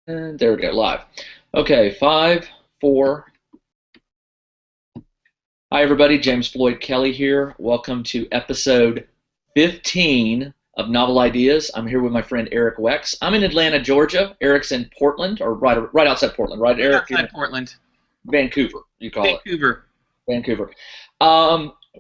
And there we go, live. Okay, 5, 4. Hi, everybody. James Floyd Kelly here. Welcome to episode 15 of Novel Ideas. I'm here with my friend Eric Wex. I'm in Atlanta, Georgia. Eric's in Portland, or right outside Portland, right, Right Eric? outside Portland. Vancouver, you call it. Vancouver. Vancouver.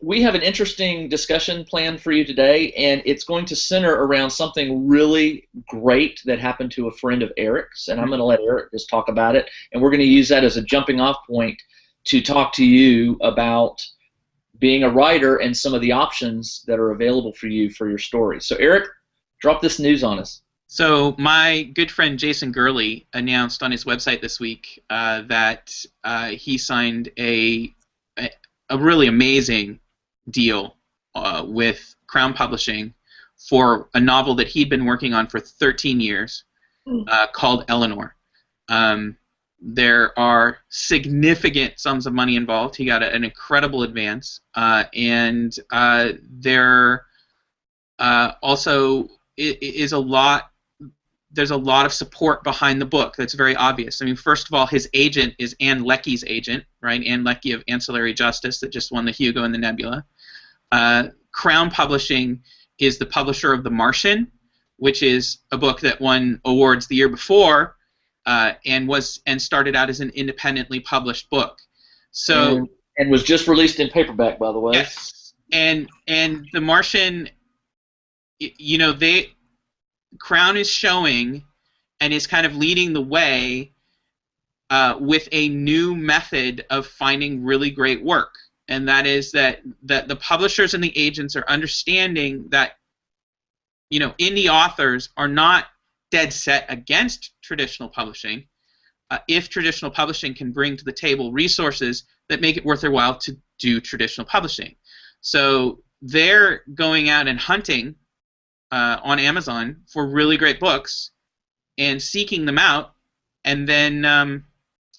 We have an interesting discussion planned for you today, and it's going to center around something really great that happened to a friend of Eric's, and I'm going to let Eric just talk about it, and we're going to use that as a jumping off point to talk to you about being a writer and some of the options that are available for you for your story. So Eric, drop this news on us. So my good friend Jason Gurley announced on his website this week that he signed a really amazing deal with Crown Publishing for a novel that he'd been working on for 13 years called Eleanor. There are significant sums of money involved. He got an incredible advance, and there also is a lot. There's a lot of support behind the book that's very obvious. I mean, first of all, his agent is Ann Lecky's agent, right? Ann Lecky of Ancillary Justice that just won the Hugo and the Nebula. Crown Publishing is the publisher of The Martian, which is a book that won awards the year before and started out as an independently published book. So and was just released in paperback, by the way. Yes, and The Martian, you know, Crown is showing and is kind of leading the way with a new method of finding really great work, and that is that the publishers and the agents are understanding that, you know, indie authors are not dead set against traditional publishing if traditional publishing can bring to the table resources that make it worth their while to do traditional publishing. So they're going out and hunting on Amazon for really great books and seeking them out, and then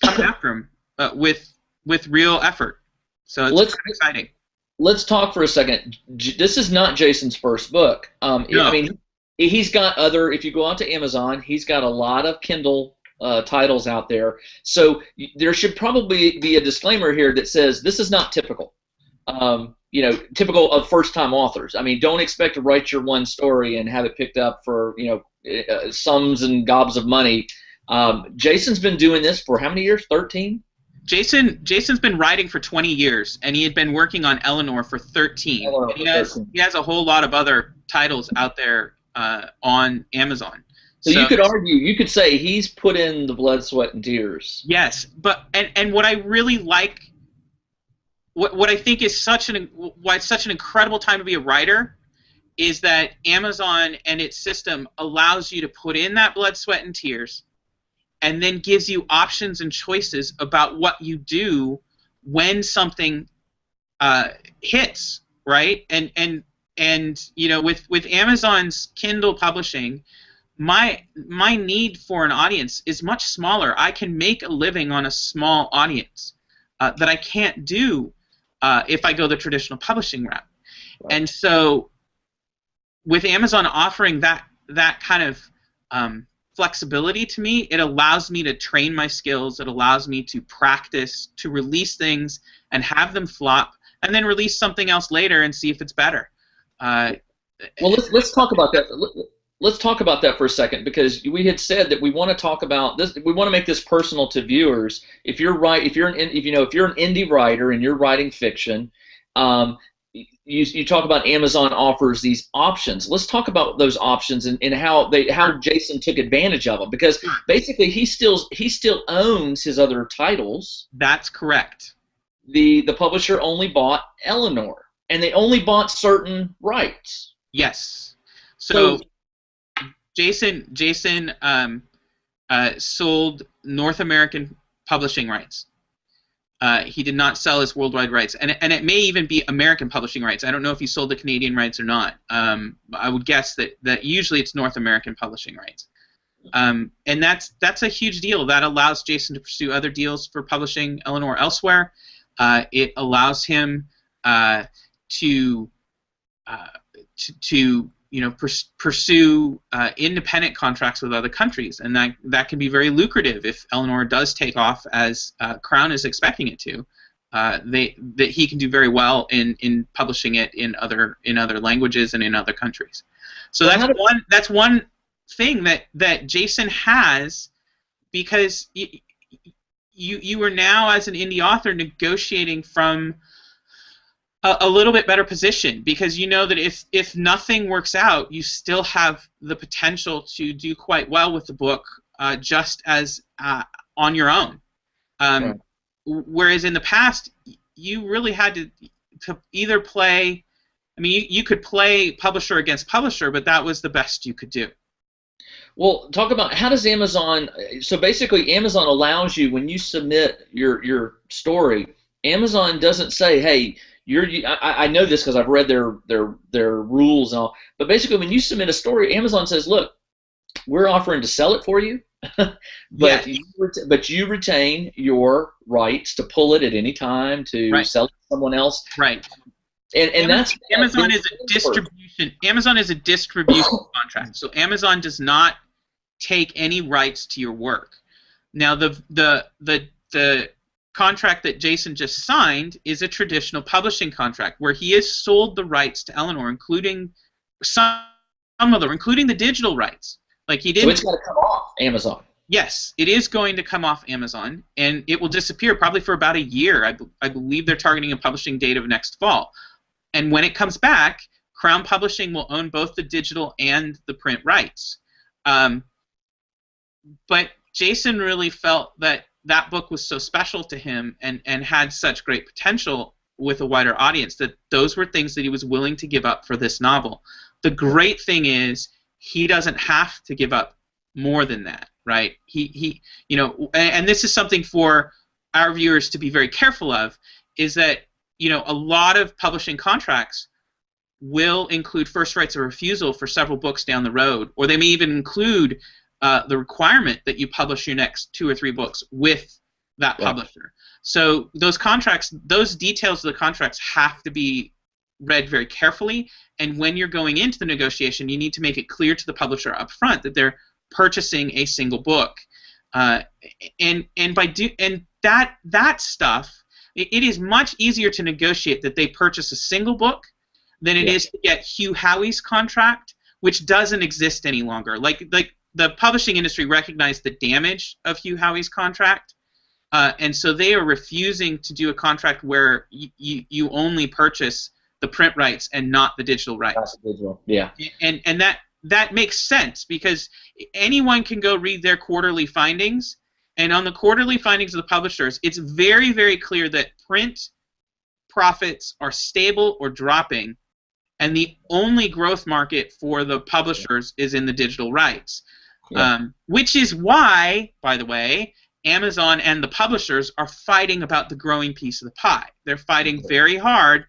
coming after them with real effort. So it's kind of exciting. Let's talk for a second. This is not Jason's first book. No. I mean, he's got other. If you go out to Amazon, he's got a lot of Kindle titles out there. So there should probably be a disclaimer here that says this is not typical. You know, typical of first-time authors. I mean, don't expect to write your one story and have it picked up for, you know, sums and gobs of money. Jason's been doing this for how many years? 13? Jason's been writing for 20 years, and he had been working on Eleanor for 13. He has a whole lot of other titles out there on Amazon. So you could argue, you could say he's put in the blood, sweat, and tears. Yes, but and what I really like, what I think is why it's such an incredible time to be a writer, is that Amazon and its system allows you to put in that blood, sweat, and tears, and then gives you options and choices about what you do when something hits, right? And you know, with Amazon's Kindle publishing, my need for an audience is much smaller. I can make a living on a small audience that I can't do if I go the traditional publishing route. Right. And so with Amazon offering that kind of flexibility to me, it allows me to train my skills. It allows me to practice, to release things and have them flop, and then release something else later and see if it's better. Well, let's talk about that. Let's talk about that for a second, because we had said that we want to talk about this. We want to make this personal to viewers. If you're an indie writer and you're writing fiction, you talk about Amazon offers these options. Let's talk about those options and how Jason took advantage of them, because basically he still owns his other titles. That's correct. The publisher only bought Eleanor, and they only bought certain rights. Yes. So Jason sold North American publishing rights. He did not sell his worldwide rights, and it may even be American publishing rights. I don't know if he sold the Canadian rights or not. I would guess that usually it's North American publishing rights, and that's a huge deal. That allows Jason to pursue other deals for publishing Eleanor elsewhere. It allows him to pursue independent contracts with other countries, and that can be very lucrative if Eleanor does take off as Crown is expecting it to. That he can do very well in publishing it in other languages and in other countries. So that's one thing that Jason has, because you are now, as an indie author, negotiating from a little bit better position, because you know that if nothing works out, you still have the potential to do quite well with the book, just as on your own. Right. Whereas in the past, you really had to either play. I mean, you could play publisher against publisher, but that was the best you could do. Well, talk about how does Amazon. So basically, Amazon allows you, when you submit your story, Amazon doesn't say, "Hey, I know this because I've read their rules and all." But basically, when you submit a story, Amazon says, "Look, we're offering to sell it for you, but you retain your rights to pull it at any time, to sell it to someone else." Right. And Amazon is a distribution. Amazon is a distribution contract. So Amazon does not take any rights to your work. Now the contract that Jason just signed is a traditional publishing contract where he has sold the rights to Eleanor, including some of them, including the digital rights. Like he didn't. So it's going to come off Amazon. Yes, it is going to come off Amazon, and it will disappear probably for about a year. I believe they're targeting a publishing date of next fall. And when it comes back, Crown Publishing will own both the digital and the print rights. But Jason really felt that book was so special to him and had such great potential with a wider audience that those were things that he was willing to give up for this novel. The great thing is he doesn't have to give up more than that, right? He and this is something for our viewers to be very careful of, is that a lot of publishing contracts will include first rights of refusal for several books down the road, or they may even include the requirement that you publish your next 2 or 3 books with that publisher. So those contracts, those details of the contracts have to be read very carefully, and when you're going into the negotiation, you need to make it clear to the publisher up front that they're purchasing a single book. And that stuff, it is much easier to negotiate that they purchase a single book than it is to get Hugh Howey's contract, which doesn't exist any longer. Like the publishing industry recognized the damage of Hugh Howey's contract, and so they are refusing to do a contract where you only purchase the print rights and not the digital rights. That's digital, yeah. And that makes sense, because anyone can go read their quarterly findings. And on the quarterly findings of the publishers, it's very, very clear that print profits are stable or dropping, and the only growth market for the publishers is in the digital rights. Which is why, by the way, Amazon and the publishers are fighting about the growing piece of the pie. They're fighting very hard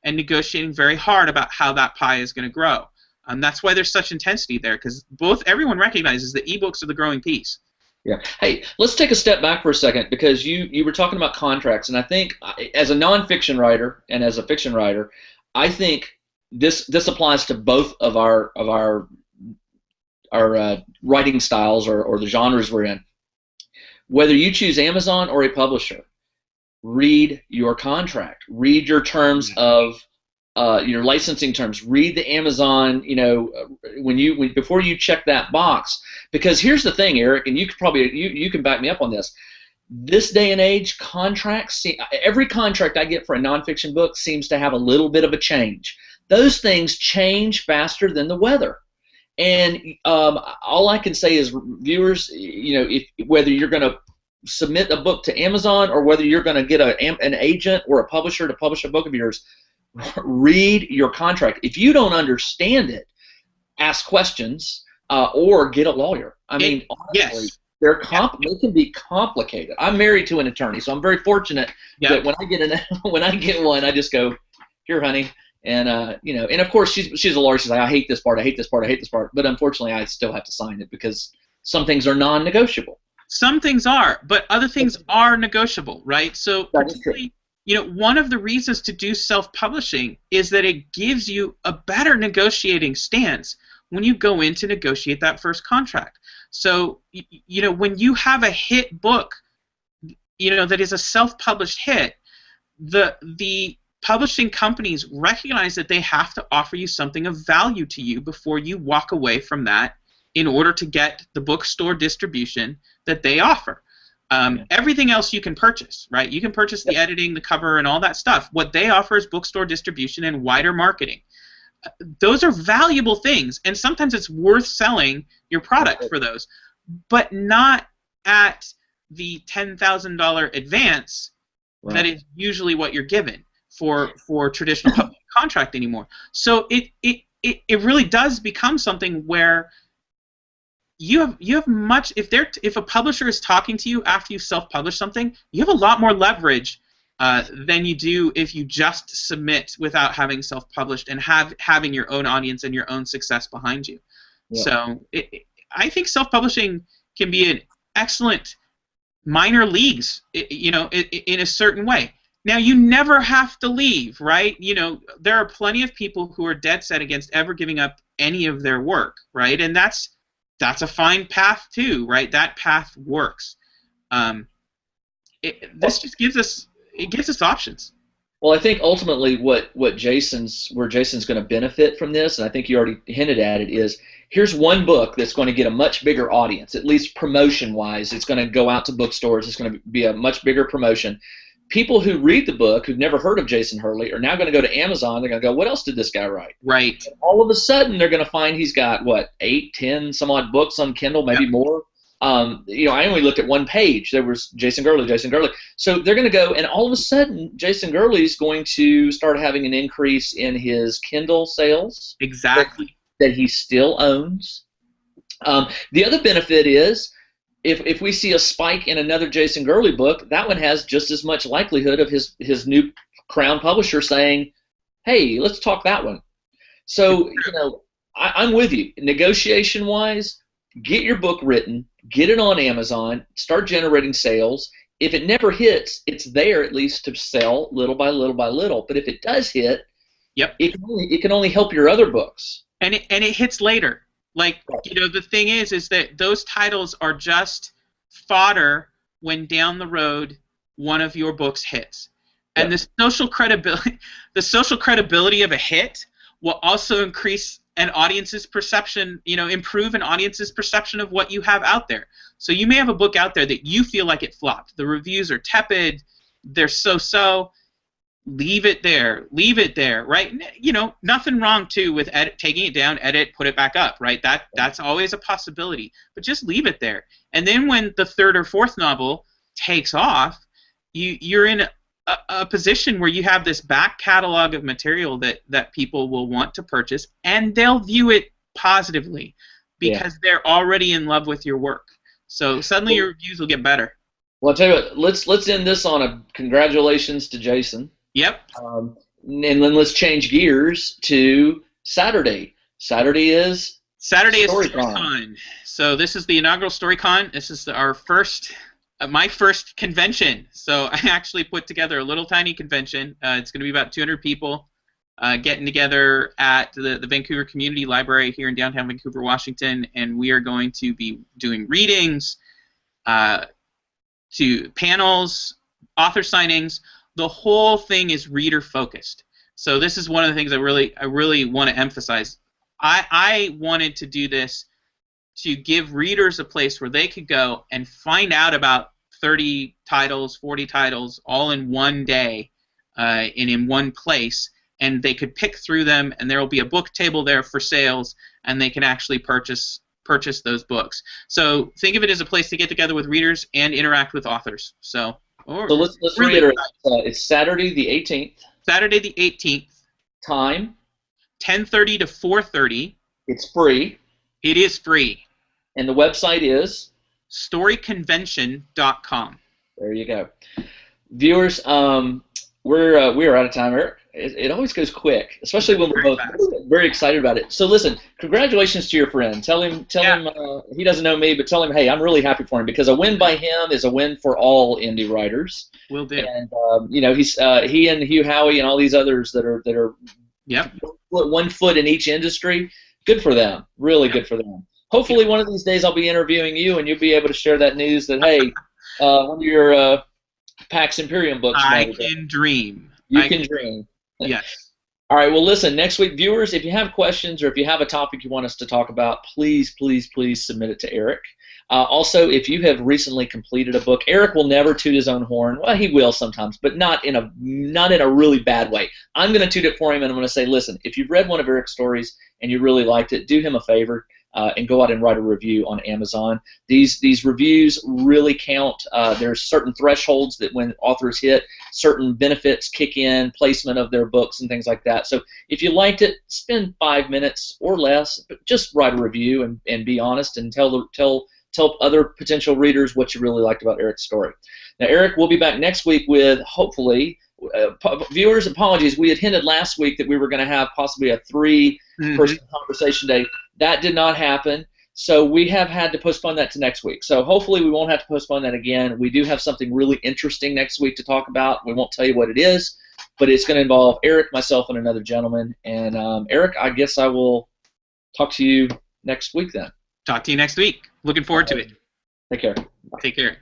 and negotiating very hard about how that pie is going to grow. That's why there's such intensity there, because everyone recognizes that ebooks are the growing piece. Yeah. Hey, let's take a step back for a second, because you were talking about contracts, and I think as a nonfiction writer and as a fiction writer, I think this applies to both of our writing styles or the genres we're in. Whether you choose Amazon or a publisher, read your contract. Read your terms of your licensing terms. Read the Amazon. Before you check that box. Because here's the thing, Eric, and you could probably you can back me up on this. This day and age, contracts. Every contract I get for a nonfiction book seems to have a little bit of a change. Those things change faster than the weather. And all I can say is, viewers, whether you're going to submit a book to Amazon or whether you're going to get an agent or a publisher to publish a book of yours, read your contract. If you don't understand it, ask questions or get a lawyer. I mean, honestly, they can be complicated. I'm married to an attorney, so I'm very fortunate that when I get one, I just go, "Here, honey." And and of course she's a lawyer. She's like, "I hate this part. I hate this part. I hate this part." But unfortunately, I still have to sign it because some things are non-negotiable. Some things are, but other things are negotiable, right? So one of the reasons to do self-publishing is that it gives you a better negotiating stance when you go in to negotiate that first contract. So, when you have a hit book, that is a self-published hit, the publishing companies recognize that they have to offer you something of value to you before you walk away from that in order to get the bookstore distribution that they offer. Everything else you can purchase, right? You can purchase the editing, the cover, and all that stuff. What they offer is bookstore distribution and wider marketing. Those are valuable things, and sometimes it's worth selling your product for those, but not at the $10,000 advance that is usually what you're given for traditional public contract anymore. So it really does become something where you have much, if a publisher is talking to you after you self-publish something, you have a lot more leverage than you do if you just submit without having self-published and having your own audience and your own success behind you. So I think self-publishing can be an excellent minor leagues, in a certain way. Now, you never have to leave, right? There are plenty of people who are dead set against ever giving up any of their work, right? And that's a fine path too, right? That path works. This just gives us options. Well, I think ultimately where Jason's going to benefit from this, and I think you already hinted at it, is here's one book that's going to get a much bigger audience, at least promotion-wise. It's going to go out to bookstores. It's going to be a much bigger promotion. People who read the book, who've never heard of Jason Hurley, are now going to go to Amazon. They're going to go, what else did this guy write? Right. And all of a sudden, they're going to find he's got, 8, 10, some odd books on Kindle, maybe more. I only looked at one page. There was Jason Gurley. So they're going to go, and all of a sudden, Jason Gurley's going to start having an increase in his Kindle sales. Exactly. That he still owns. The other benefit is, if we see a spike in another Jason Gurley book, that one has just as much likelihood of his new Crown publisher saying, hey, let's talk that one. So, I'm with you. Negotiation-wise, get your book written, get it on Amazon, start generating sales. If it never hits, it's there at least to sell little by little by little. But if it does hit, it can only help your other books. And it hits later. Like, the thing is that those titles are just fodder when down the road one of your books hits. And the social credibility of a hit will also increase an audience's perception, improve an audience's perception of what you have out there. So you may have a book out there that you feel like it flopped. The reviews are tepid, they're so-so. Leave it there, right? Nothing wrong too with taking it down, edit, put it back up, right? That's always a possibility, but just leave it there. And then when the third or fourth novel takes off, you're in a position where you have this back catalog of material that people will want to purchase, and they'll view it positively because they're already in love with your work. So suddenly your reviews will get better. Well, I'll tell you what, let's end this on a congratulations to Jason. Yep. And then let's change gears to Saturday. Saturday is StoryCon. So this is the inaugural StoryCon. This is my first convention. So I actually put together a little tiny convention. It's going to be about 200 people getting together at the Vancouver Community Library here in downtown Vancouver, Washington, and we are going to be doing readings, to panels, author signings. The whole thing is reader focused. So this is one of the things I really want to emphasize. I wanted to do this to give readers a place where they could go and find out about 30 titles, 40 titles, all in one day, and in one place, and they could pick through them, and there will be a book table there for sales, and they can actually purchase those books. So think of it as a place to get together with readers and interact with authors. So let's reiterate. It's Saturday the 18th. Saturday the 18th. Time? 10:30 to 4:30. It's free. It is free. And the website is? StoryConvention.com. There you go. Viewers, we're out of time, Eric. It always goes quick, especially when we're Very both fast. very excited about it. So listen, congratulations to your friend. Tell him Yeah, he doesn't know me, but tell him, hey, I'm really happy for him because a win by him is a win for all indie writers. will do. And he and Hugh Howey and all these others that are Yep. 1 foot in each industry. Good for them, really good for them. Hopefully, one of these days I'll be interviewing you and you'll be able to share that news that hey, one of your Pax Imperium books. I can dream. You can dream. Yes. All right, well, listen, next week, viewers, if you have questions or if you have a topic you want us to talk about, please, please, please submit it to Eric. Also, if you have recently completed a book, Eric will never toot his own horn. Well, he will sometimes, but not in a really bad way. I'm going to toot it for him, and I'm going to say, listen, if you've read one of Eric's stories and you really liked it, do him a favor. And go out and write a review on Amazon. These reviews really count. There's certain thresholds that when authors hit, certain benefits kick in, placement of their books and things like that. So if you liked it, spend 5 minutes or less, but just write a review and be honest and tell other potential readers what you really liked about Eric's story. Now, Eric will be back next week with, hopefully, viewers, apologies, we had hinted last week that we were going to have possibly a 3-person conversation day. That did not happen, so we have had to postpone that to next week. So hopefully we won't have to postpone that again. We do have something really interesting next week to talk about. We won't tell you what it is, but it's going to involve Eric, myself, and another gentleman. And Eric, I guess I will talk to you next week then. Talk to you next week. Looking forward to it. Take care. Take care.